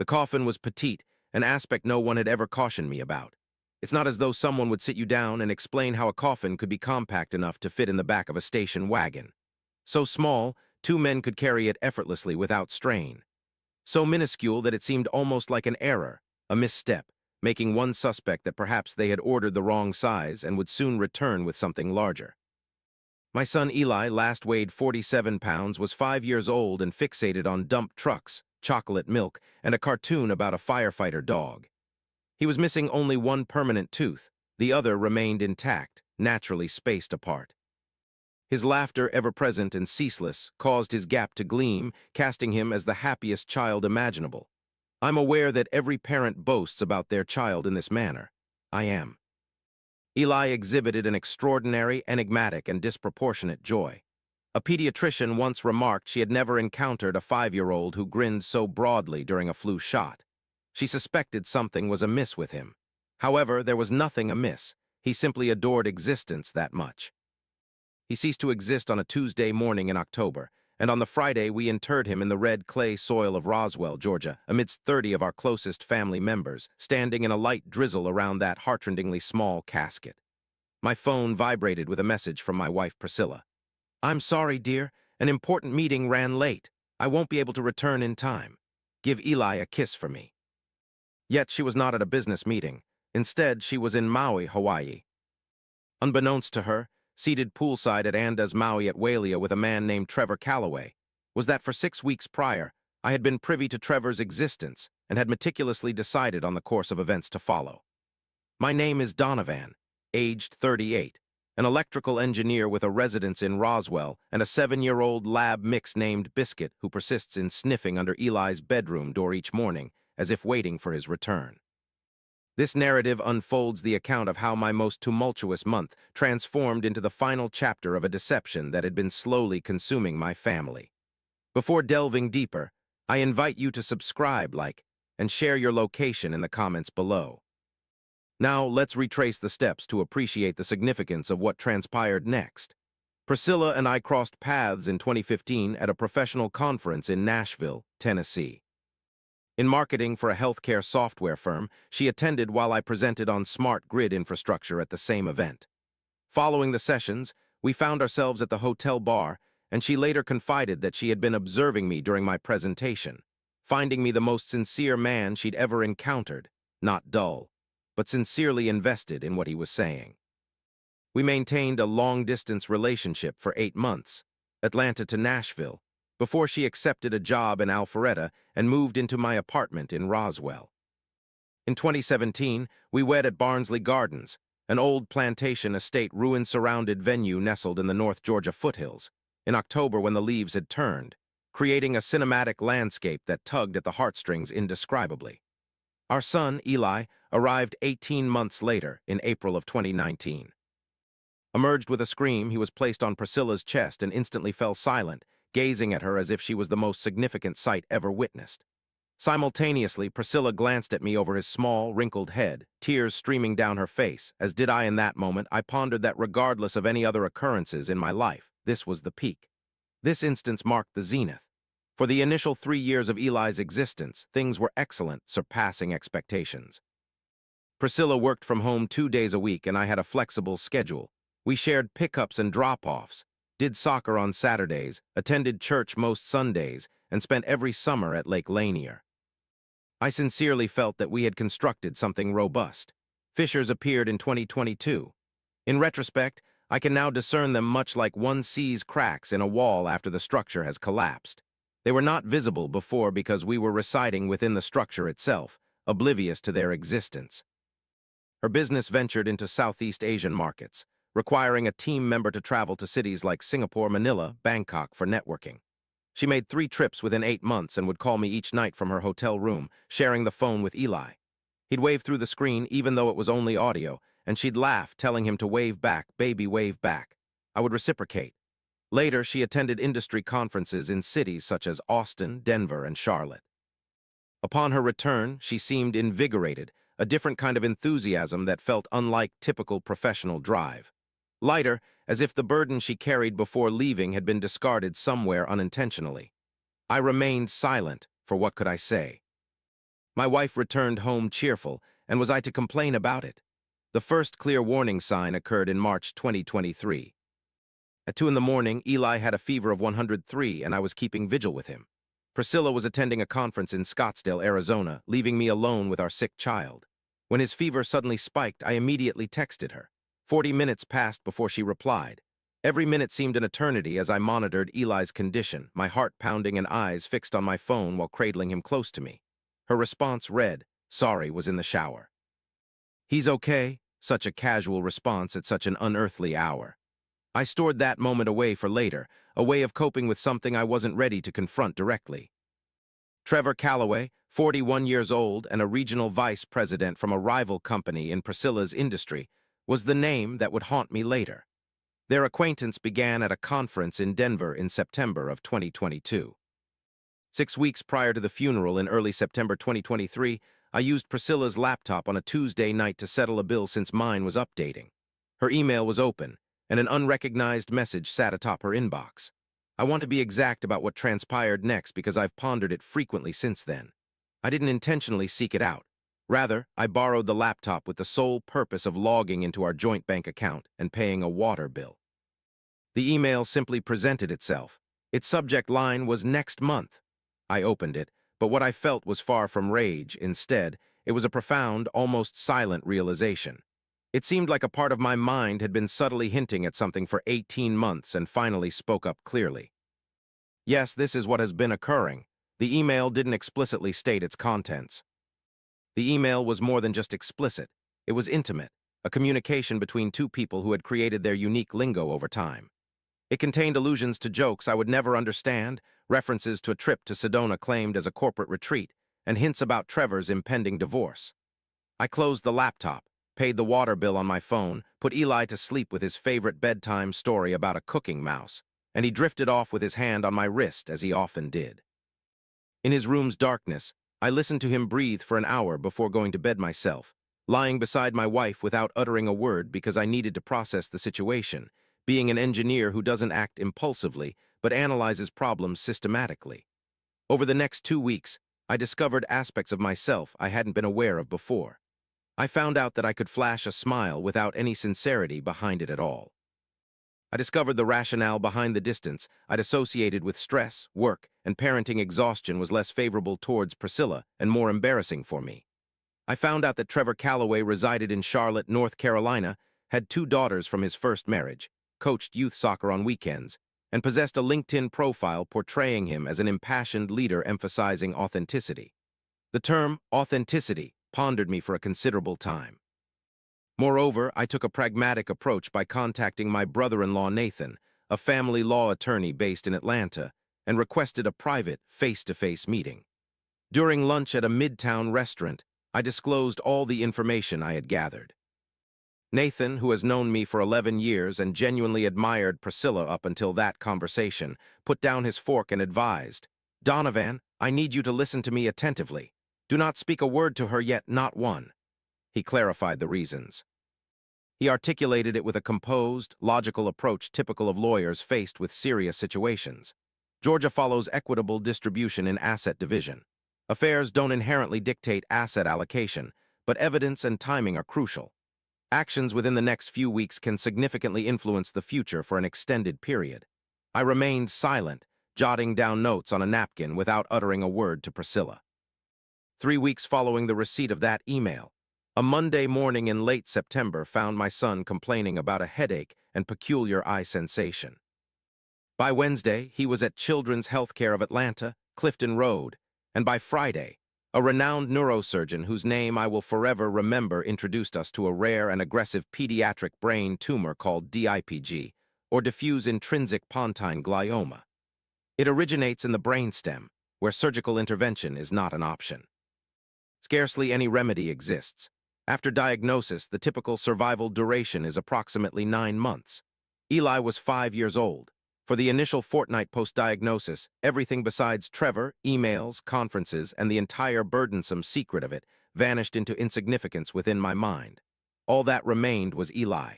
The coffin was petite, an aspect no one had ever cautioned me about. It's not as though someone would sit you down and explain how a coffin could be compact enough to fit in the back of a station wagon. So small, two men could carry it effortlessly without strain. So minuscule that it seemed almost like an error, a misstep, making one suspect that perhaps they had ordered the wrong size and would soon return with something larger. My son Eli, last weighed 47 pounds, was 5 years old and fixated on dump trucks, chocolate milk, and a cartoon about a firefighter dog. He was missing only one permanent tooth. The other remained intact, naturally spaced apart. His laughter, ever present and ceaseless, caused his gap to gleam, casting him as the happiest child imaginable. I'm aware that every parent boasts about their child in this manner. I am. Eli exhibited an extraordinary, enigmatic, and disproportionate joy. A pediatrician once remarked she had never encountered a 5-year-old who grinned so broadly during a flu shot. She suspected something was amiss with him. However, there was nothing amiss. He simply adored existence that much. He ceased to exist on a Tuesday morning in October, and on the Friday we interred him in the red clay soil of Roswell, Georgia, amidst 30 of our closest family members, standing in a light drizzle around that heartrendingly small casket. My phone vibrated with a message from my wife, Priscilla. "I'm sorry, dear. An important meeting ran late. I won't be able to return in time. Give Eli a kiss for me." Yet she was not at a business meeting. Instead, she was in Maui, Hawaii. Unbeknownst to her, seated poolside at Anda's Maui at Wailea with a man named Trevor Calloway, was that for 6 weeks prior, I had been privy to Trevor's existence and had meticulously decided on the course of events to follow. My name is Donovan, aged 38, an electrical engineer with a residence in Roswell and a 7-year-old lab mix named Biscuit who persists in sniffing under Eli's bedroom door each morning as if waiting for his return. This narrative unfolds the account of how my most tumultuous month transformed into the final chapter of a deception that had been slowly consuming my family. Before delving deeper, I invite you to subscribe, like, and share your location in the comments below. Now, let's retrace the steps to appreciate the significance of what transpired next. Priscilla and I crossed paths in 2015 at a professional conference in Nashville, Tennessee. In marketing for a healthcare software firm, she attended while I presented on smart grid infrastructure at the same event. Following the sessions, we found ourselves at the hotel bar, and she later confided that she had been observing me during my presentation, finding me the most sincere man she'd ever encountered, not dull, but sincerely invested in what he was saying. We maintained a long-distance relationship for 8 months, Atlanta to Nashville, before she accepted a job in Alpharetta and moved into my apartment in Roswell. In 2017, we wed at Barnsley Gardens, an old plantation estate ruin-surrounded venue nestled in the North Georgia foothills, in October when the leaves had turned, creating a cinematic landscape that tugged at the heartstrings indescribably. Our son, Eli, arrived 18 months later in April of 2019. Emerged with a scream, he was placed on Priscilla's chest and instantly fell silent, gazing at her as if she was the most significant sight ever witnessed. Simultaneously, Priscilla glanced at me over his small, wrinkled head, tears streaming down her face. As did I in that moment, I pondered that regardless of any other occurrences in my life, this was the peak. This instance marked the zenith. For the initial 3 years of Eli's existence, things were excellent, surpassing expectations. Priscilla worked from home 2 days a week, and I had a flexible schedule. We shared pickups and drop-offs, did soccer on Saturdays, attended church most Sundays, and spent every summer at Lake Lanier. I sincerely felt that we had constructed something robust. Fissures appeared in 2022. In retrospect, I can now discern them much like one sees cracks in a wall after the structure has collapsed. They were not visible before because we were residing within the structure itself, oblivious to their existence. Her business ventured into Southeast Asian markets, requiring a team member to travel to cities like Singapore, Manila, Bangkok for networking. She made 3 trips within 8 months and would call me each night from her hotel room, sharing the phone with Eli. He'd wave through the screen even though it was only audio, and she'd laugh, telling him to wave back, baby, wave back. I would reciprocate. Later, she attended industry conferences in cities such as Austin, Denver, and Charlotte. Upon her return, she seemed invigorated, a different kind of enthusiasm that felt unlike typical professional drive. Lighter, as if the burden she carried before leaving had been discarded somewhere unintentionally. I remained silent, for what could I say? My wife returned home cheerful, and was I to complain about it? The first clear warning sign occurred in March 2023. At 2 in the morning, Eli had a fever of 103, and I was keeping vigil with him. Priscilla was attending a conference in Scottsdale, Arizona, leaving me alone with our sick child. When his fever suddenly spiked, I immediately texted her. 40 minutes passed before she replied. Every minute seemed an eternity as I monitored Eli's condition, my heart pounding and eyes fixed on my phone while cradling him close to me. Her response read, "Sorry, was in the shower." "He's okay," such a casual response at such an unearthly hour. I stored that moment away for later, a way of coping with something I wasn't ready to confront directly. Trevor Calloway, 41 years old and a regional vice president from a rival company in Priscilla's industry, was the name that would haunt me later. Their acquaintance began at a conference in Denver in September of 2022. 6 weeks prior to the funeral in early September 2023, I used Priscilla's laptop on a Tuesday night to settle a bill since mine was updating. Her email was open, and an unrecognized message sat atop her inbox. I want to be exact about what transpired next because I've pondered it frequently since then. I didn't intentionally seek it out. Rather, I borrowed the laptop with the sole purpose of logging into our joint bank account and paying a water bill. The email simply presented itself. Its subject line was "Next month." I opened it, but what I felt was far from rage. Instead, it was a profound, almost silent realization. It seemed like a part of my mind had been subtly hinting at something for 18 months and finally spoke up clearly. Yes, this is what has been occurring. The email didn't explicitly state its contents. The email was more than just explicit. It was intimate, a communication between two people who had created their unique lingo over time. It contained allusions to jokes I would never understand, references to a trip to Sedona claimed as a corporate retreat, and hints about Trevor's impending divorce. I closed the laptop, paid the water bill on my phone, put Eli to sleep with his favorite bedtime story about a cooking mouse, and he drifted off with his hand on my wrist as he often did. In his room's darkness, I listened to him breathe for an hour before going to bed myself, lying beside my wife without uttering a word because I needed to process the situation, being an engineer who doesn't act impulsively but analyzes problems systematically. Over the next 2 weeks, I discovered aspects of myself I hadn't been aware of before. I found out that I could flash a smile without any sincerity behind it at all. I discovered the rationale behind the distance I'd associated with stress, work, and parenting exhaustion was less favorable towards Priscilla and more embarrassing for me. I found out that Trevor Calloway resided in Charlotte, North Carolina, had 2 daughters from his first marriage, coached youth soccer on weekends, and possessed a LinkedIn profile portraying him as an impassioned leader emphasizing authenticity. The term authenticity pondered me for a considerable time. Moreover, I took a pragmatic approach by contacting my brother-in-law Nathan, a family law attorney based in Atlanta, and requested a private, face-to-face meeting. During lunch at a midtown restaurant, I disclosed all the information I had gathered. Nathan, who has known me for 11 years and genuinely admired Priscilla up until that conversation, put down his fork and advised, "Donovan, I need you to listen to me attentively. Do not speak a word to her yet, not one." He clarified the reasons. He articulated it with a composed, logical approach typical of lawyers faced with serious situations. Georgia follows equitable distribution in asset division. Affairs don't inherently dictate asset allocation, but evidence and timing are crucial. Actions within the next few weeks can significantly influence the future for an extended period. I remained silent, jotting down notes on a napkin without uttering a word to Priscilla. 3 weeks following the receipt of that email, a Monday morning in late September found my son complaining about a headache and peculiar eye sensation. By Wednesday, he was at Children's Healthcare of Atlanta, Clifton Road, and by Friday, a renowned neurosurgeon whose name I will forever remember introduced us to a rare and aggressive pediatric brain tumor called DIPG, or diffuse intrinsic pontine glioma. It originates in the brainstem, where surgical intervention is not an option. Scarcely any remedy exists. After diagnosis, the typical survival duration is approximately 9 months. Eli was 5 years old. For the initial fortnight post-diagnosis, everything besides Trevor, emails, conferences, and the entire burdensome secret of it vanished into insignificance within my mind. All that remained was Eli.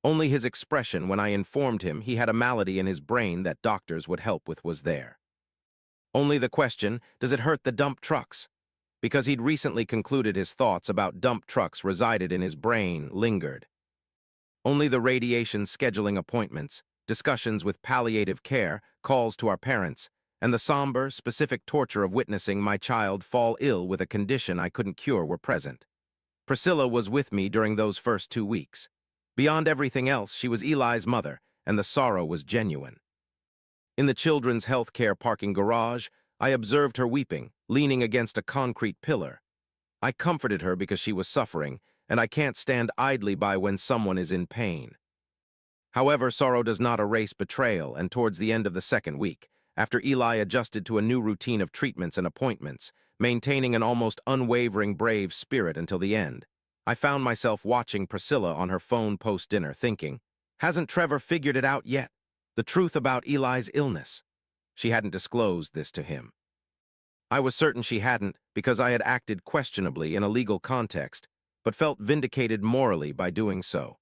Only his expression when I informed him he had a malady in his brain that doctors would help with was there. Only the question, does it hurt the dump trucks? because he'd recently concluded his thoughts about dump trucks resided in his brain lingered. Only the radiation scheduling appointments, discussions with palliative care, calls to our parents, and the somber, specific torture of witnessing my child fall ill with a condition I couldn't cure were present. Priscilla was with me during those first 2 weeks. Beyond everything else, she was Eli's mother, and the sorrow was genuine. In the children's health care parking garage, I observed her weeping, leaning against a concrete pillar. I comforted her because she was suffering, and I can't stand idly by when someone is in pain. However, sorrow does not erase betrayal, and towards the end of the second week, after Eli adjusted to a new routine of treatments and appointments, maintaining an almost unwavering brave spirit until the end, I found myself watching Priscilla on her phone post-dinner thinking, hasn't Trevor figured it out yet? The truth about Eli's illness. She hadn't disclosed this to him. I was certain she hadn't because I had acted questionably in a legal context, but felt vindicated morally by doing so.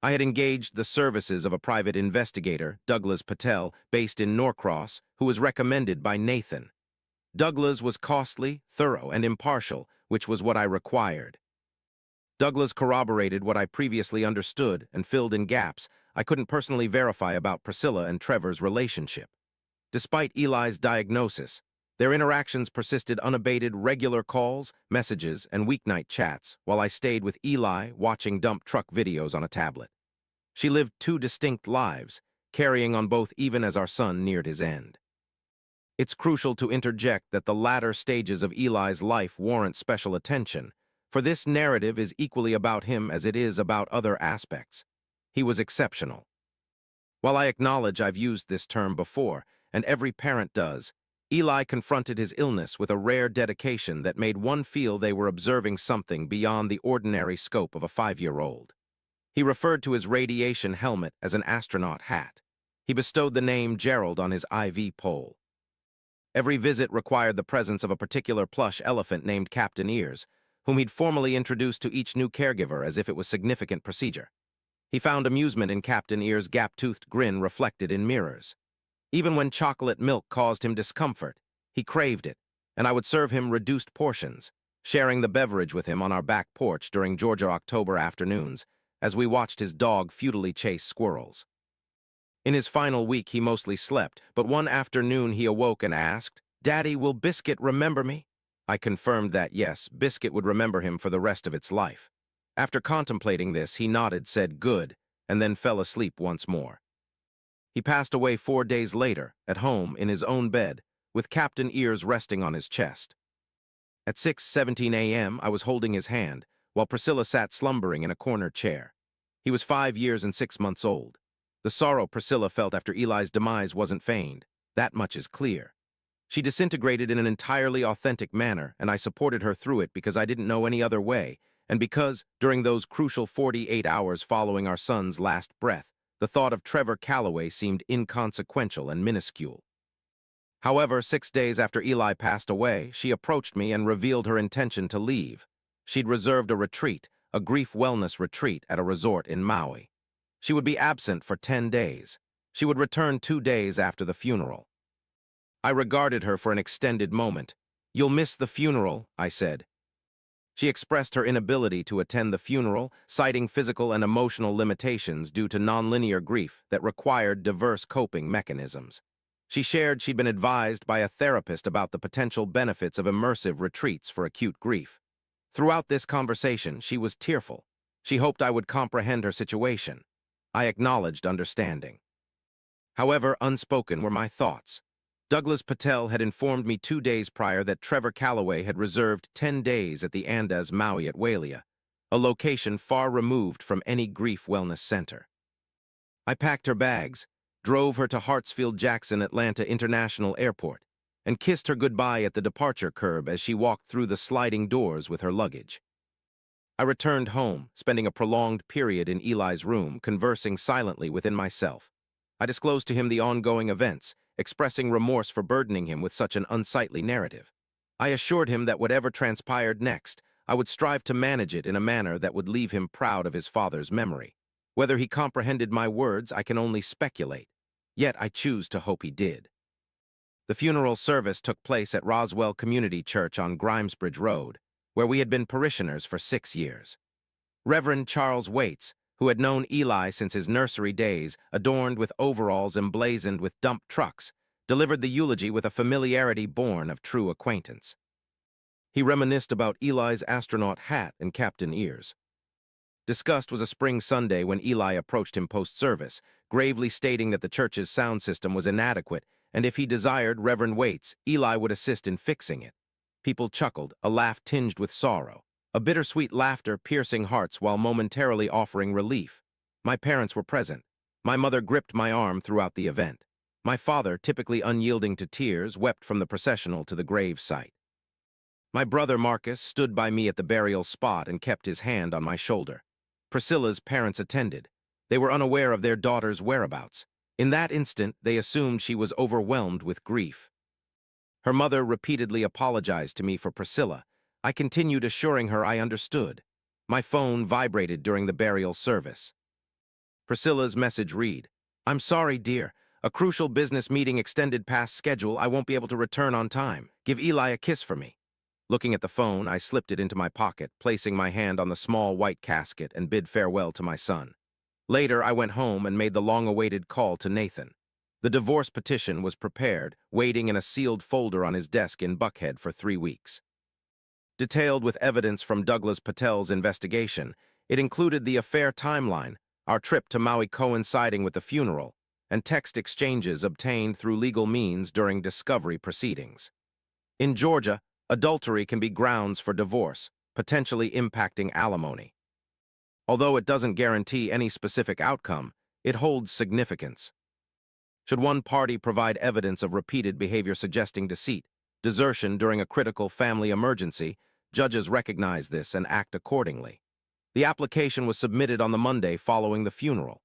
I had engaged the services of a private investigator, Douglas Patel, based in Norcross, who was recommended by Nathan. Douglas was costly, thorough, and impartial, which was what I required. Douglas corroborated what I previously understood and filled in gaps I couldn't personally verify about Priscilla and Trevor's relationship. Despite Eli's diagnosis, their interactions persisted unabated, regular calls, messages, and weeknight chats while I stayed with Eli watching dump truck videos on a tablet. She lived 2 distinct lives, carrying on both even as our son neared his end. It's crucial to interject that the latter stages of Eli's life warrant special attention, for this narrative is equally about him as it is about other aspects. He was exceptional. While I acknowledge I've used this term before, and every parent does, Eli confronted his illness with a rare dedication that made one feel they were observing something beyond the ordinary scope of a 5-year-old. He referred to his radiation helmet as an astronaut hat. He bestowed the name Gerald on his IV pole. Every visit required the presence of a particular plush elephant named Captain Ears, whom he'd formally introduced to each new caregiver as if it was significant procedure. He found amusement in Captain Ears' gap-toothed grin reflected in mirrors. Even when chocolate milk caused him discomfort, he craved it, and I would serve him reduced portions, sharing the beverage with him on our back porch during Georgia October afternoons, as we watched his dog futilely chase squirrels. In his final week, he mostly slept, but one afternoon he awoke and asked, "Daddy, will Biscuit remember me?" I confirmed that yes, Biscuit would remember him for the rest of its life. After contemplating this, he nodded, said good, and then fell asleep once more. He passed away 4 days later, at home, in his own bed, with Captain Ears resting on his chest. At 6:17 a.m., I was holding his hand, while Priscilla sat slumbering in a corner chair. He was 5 years and 6 months old. The sorrow Priscilla felt after Eli's demise wasn't feigned. That much is clear. She disintegrated in an entirely authentic manner, and I supported her through it because I didn't know any other way, and because, during those crucial 48 hours following our son's last breath, the thought of Trevor Calloway seemed inconsequential and minuscule. However, 6 days after Eli passed away, she approached me and revealed her intention to leave. She'd reserved a retreat, a grief wellness retreat at a resort in Maui. She would be absent for 10 days. She would return 2 days after the funeral. I regarded her for an extended moment. "You'll miss the funeral," I said. She expressed her inability to attend the funeral, citing physical and emotional limitations due to nonlinear grief that required diverse coping mechanisms. She shared she'd been advised by a therapist about the potential benefits of immersive retreats for acute grief. Throughout this conversation, she was tearful. She hoped I would comprehend her situation. I acknowledged understanding. However, unspoken were my thoughts. Douglas Patel had informed me 2 days prior that Trevor Calloway had reserved 10 days at the Andaz Maui at Wailea, a location far removed from any grief wellness center. I packed her bags, drove her to Hartsfield-Jackson Atlanta International Airport, and kissed her goodbye at the departure curb as she walked through the sliding doors with her luggage. I returned home, spending a prolonged period in Eli's room, conversing silently within myself. I disclosed to him the ongoing events, expressing remorse for burdening him with such an unsightly narrative. I assured him that whatever transpired next, I would strive to manage it in a manner that would leave him proud of his father's memory. Whether he comprehended my words, I can only speculate, yet I choose to hope he did. The funeral service took place at Roswell Community Church on Grimesbridge Road, where we had been parishioners for 6 years. Reverend Charles Waits, who had known Eli since his nursery days, adorned with overalls emblazoned with dump trucks, delivered the eulogy with a familiarity born of true acquaintance. He reminisced about Eli's astronaut hat and captain ears. Discussed was a spring Sunday when Eli approached him post-service, gravely stating that the church's sound system was inadequate, and if he desired Reverend Waits, Eli would assist in fixing it. People chuckled, a laugh tinged with sorrow, a bittersweet laughter piercing hearts while momentarily offering relief. My parents were present. My mother gripped my arm throughout the event. My father, typically unyielding to tears, wept from the processional to the grave site. My brother Marcus stood by me at the burial spot and kept his hand on my shoulder. Priscilla's parents attended. They were unaware of their daughter's whereabouts. In that instant, they assumed she was overwhelmed with grief. Her mother repeatedly apologized to me for Priscilla. I continued assuring her I understood. My phone vibrated during the burial service. Priscilla's message read, "I'm sorry, dear. A crucial business meeting extended past schedule. I won't be able to return on time. Give Eli a kiss for me." Looking at the phone, I slipped it into my pocket, placing my hand on the small white casket and bid farewell to my son. Later, I went home and made the long-awaited call to Nathan. The divorce petition was prepared, waiting in a sealed folder on his desk in Buckhead for 3 weeks. Detailed with evidence from Douglas Patel's investigation, it included the affair timeline, our trip to Maui coinciding with the funeral, and text exchanges obtained through legal means during discovery proceedings. In Georgia, adultery can be grounds for divorce, potentially impacting alimony. Although it doesn't guarantee any specific outcome, it holds significance. Should one party provide evidence of repeated behavior suggesting deceit, desertion during a critical family emergency, judges recognize this and act accordingly. The application was submitted on the Monday following the funeral.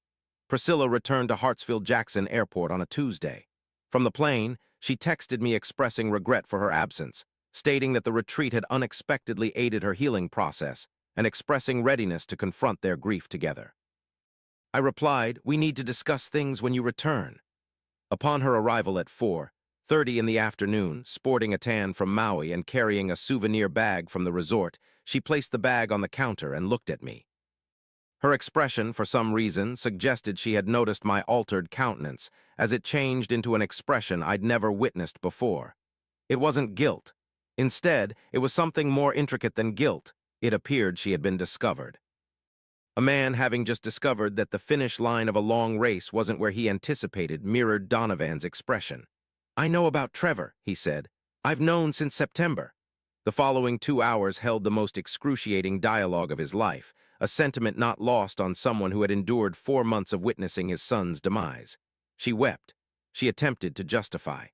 Priscilla returned to Hartsfield-Jackson Airport on a Tuesday. From the plane, she texted me expressing regret for her absence, stating that the retreat had unexpectedly aided her healing process and expressing readiness to confront their grief together. I replied, "We need to discuss things when you return." Upon her arrival at 4:30 in the afternoon, sporting a tan from Maui and carrying a souvenir bag from the resort, she placed the bag on the counter and looked at me. Her expression, for some reason, suggested she had noticed my altered countenance, as it changed into an expression I'd never witnessed before. It wasn't guilt. Instead, it was something more intricate than guilt. It appeared she had been discovered. A man having just discovered that the finish line of a long race wasn't where he anticipated mirrored Donovan's expression. "I know about Trevor," he said. "I've known since September." The following 2 hours held the most excruciating dialogue of his life, a sentiment not lost on someone who had endured 4 months of witnessing his son's demise. She wept. She attempted to justify.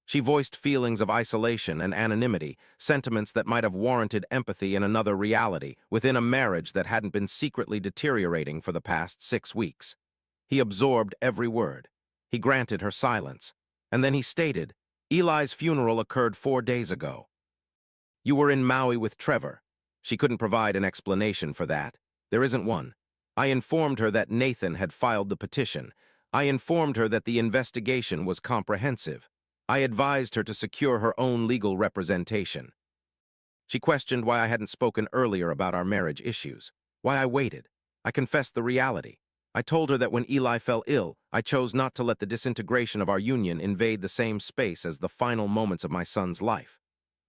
She voiced feelings of isolation and anonymity, sentiments that might have warranted empathy in another reality, within a marriage that hadn't been secretly deteriorating for the past 6 weeks. He absorbed every word. He granted her silence. And then he stated, "Eli's funeral occurred 4 days ago. You were in Maui with Trevor." She couldn't provide an explanation for that. There isn't one. I informed her that Nathan had filed the petition. I informed her that the investigation was comprehensive. I advised her to secure her own legal representation. She questioned why I hadn't spoken earlier about our marriage issues, why I waited. I confessed the reality. I told her that when Eli fell ill, I chose not to let the disintegration of our union invade the same space as the final moments of my son's life.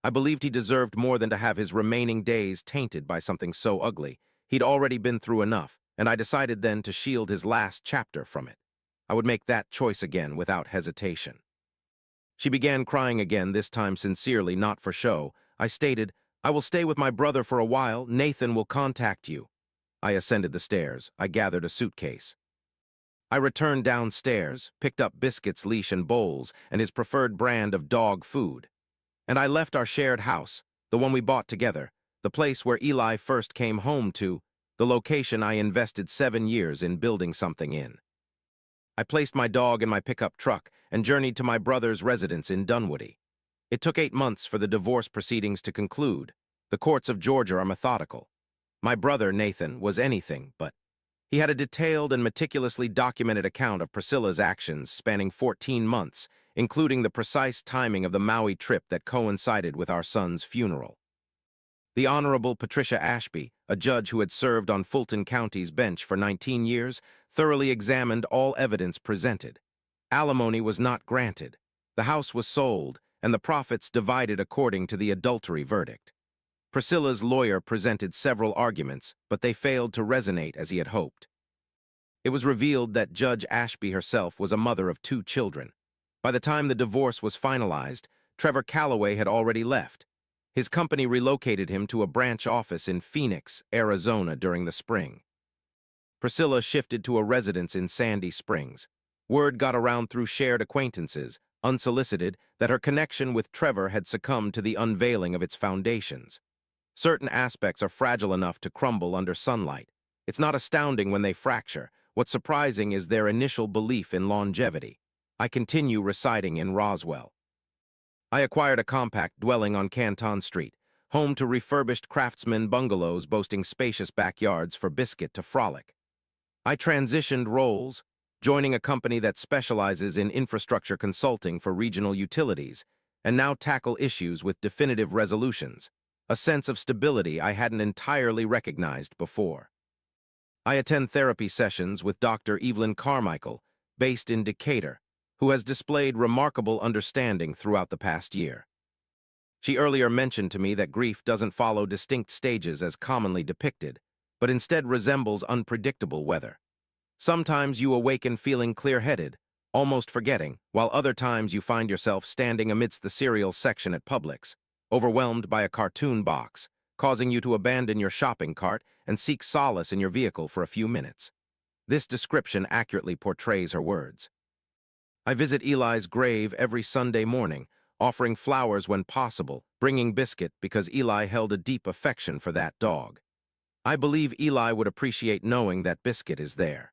I believed he deserved more than to have his remaining days tainted by something so ugly. He'd already been through enough, and I decided then to shield his last chapter from it. I would make that choice again without hesitation. She began crying again, this time sincerely, not for show. I stated, "I will stay with my brother for a while. Nathan will contact you." I ascended the stairs. I gathered a suitcase. I returned downstairs, picked up biscuits, leash, and bowls, and his preferred brand of dog food. And I left our shared house, the one we bought together, the place where Eli first came home to, the location I invested 7 years in building something in. I placed my dog in my pickup truck and journeyed to my brother's residence in Dunwoody. It took 8 months for the divorce proceedings to conclude. The courts of Georgia are methodical. My brother, Nathan, was anything but. He had a detailed and meticulously documented account of Priscilla's actions spanning 14 months, including the precise timing of the Maui trip that coincided with our son's funeral. The Honorable Patricia Ashby, a judge who had served on Fulton County's bench for 19 years, thoroughly examined all evidence presented. Alimony was not granted. The house was sold, and the profits divided according to the adultery verdict. Priscilla's lawyer presented several arguments, but they failed to resonate as he had hoped. It was revealed that Judge Ashby herself was a mother of 2 children. By the time the divorce was finalized, Trevor Calloway had already left. His company relocated him to a branch office in Phoenix, Arizona during the spring. Priscilla shifted to a residence in Sandy Springs. Word got around through shared acquaintances, unsolicited, that her connection with Trevor had succumbed to the unveiling of its foundations. Certain aspects are fragile enough to crumble under sunlight. It's not astounding when they fracture. What's surprising is their initial belief in longevity. I continue residing in Roswell. I acquired a compact dwelling on Canton Street, home to refurbished craftsman bungalows boasting spacious backyards for Biscuit to frolic. I transitioned roles, joining a company that specializes in infrastructure consulting for regional utilities, and now tackle issues with definitive resolutions, a sense of stability I hadn't entirely recognized before. I attend therapy sessions with Dr. Evelyn Carmichael, based in Decatur, who has displayed remarkable understanding throughout the past year. She earlier mentioned to me that grief doesn't follow distinct stages as commonly depicted, but instead resembles unpredictable weather. Sometimes you awaken feeling clear-headed, almost forgetting, while other times you find yourself standing amidst the cereal section at Publix, overwhelmed by a cartoon box, causing you to abandon your shopping cart and seek solace in your vehicle for a few minutes. This description accurately portrays her words. I visit Eli's grave every Sunday morning, offering flowers when possible, bringing Biscuit because Eli held a deep affection for that dog. I believe Eli would appreciate knowing that Biscuit is there.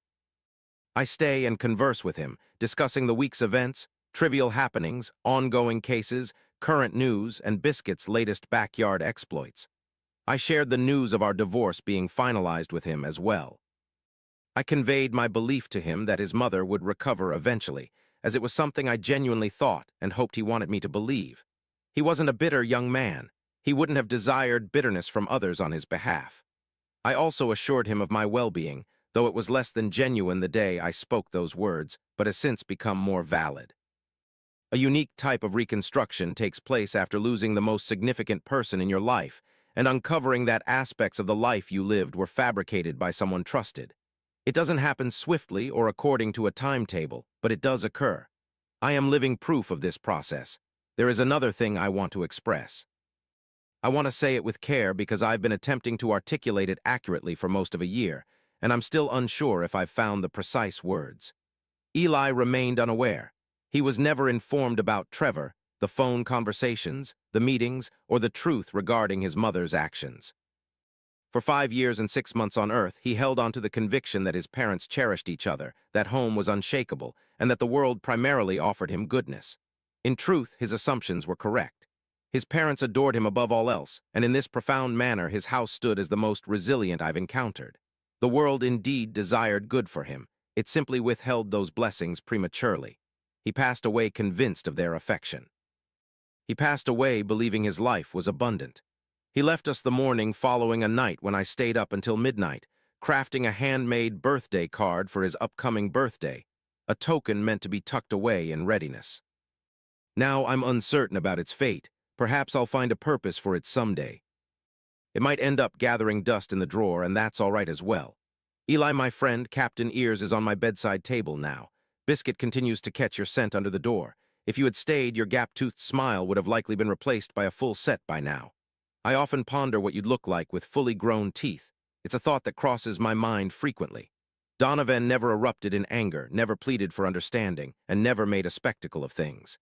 I stay and converse with him, discussing the week's events, trivial happenings, ongoing cases, current news, and Biscuit's latest backyard exploits. I shared the news of our divorce being finalized with him as well. I conveyed my belief to him that his mother would recover eventually, as it was something I genuinely thought and hoped he wanted me to believe. He wasn't a bitter young man. He wouldn't have desired bitterness from others on his behalf. I also assured him of my well-being, though it was less than genuine the day I spoke those words, but has since become more valid. A unique type of reconstruction takes place after losing the most significant person in your life and uncovering that aspects of the life you lived were fabricated by someone trusted. It doesn't happen swiftly or according to a timetable, but it does occur. I am living proof of this process. There is another thing I want to express. I want to say it with care because I've been attempting to articulate it accurately for most of a year, and I'm still unsure if I've found the precise words. Eli remained unaware. He was never informed about Trevor, the phone conversations, the meetings, or the truth regarding his mother's actions. For 5 years and 6 months on Earth, he held on to the conviction that his parents cherished each other, that home was unshakable, and that the world primarily offered him goodness. In truth, his assumptions were correct. His parents adored him above all else, and in this profound manner his house stood as the most resilient I've encountered. The world indeed desired good for him. It simply withheld those blessings prematurely. He passed away convinced of their affection. He passed away believing his life was abundant. He left us the morning following a night when I stayed up until midnight, crafting a handmade birthday card for his upcoming birthday, a token meant to be tucked away in readiness. Now I'm uncertain about its fate. Perhaps I'll find a purpose for it someday. It might end up gathering dust in the drawer, and that's all right as well. Eli, my friend, Captain Ears is on my bedside table now. Biscuit continues to catch your scent under the door. If you had stayed, your gap-toothed smile would have likely been replaced by a full set by now. I often ponder what you'd look like with fully grown teeth. It's a thought that crosses my mind frequently. Donovan never erupted in anger, never pleaded for understanding, and never made a spectacle of things.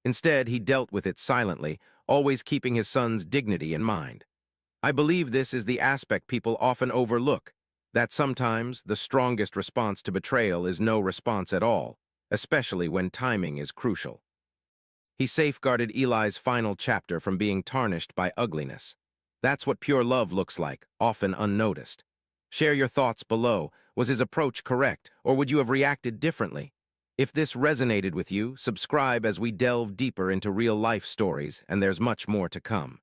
Instead, he dealt with it silently, always keeping his son's dignity in mind. I believe this is the aspect people often overlook, that sometimes the strongest response to betrayal is no response at all, especially when timing is crucial. He safeguarded Eli's final chapter from being tarnished by ugliness. That's what pure love looks like, often unnoticed. Share your thoughts below. Was his approach correct, or would you have reacted differently? If this resonated with you, subscribe as we delve deeper into real-life stories, and there's much more to come.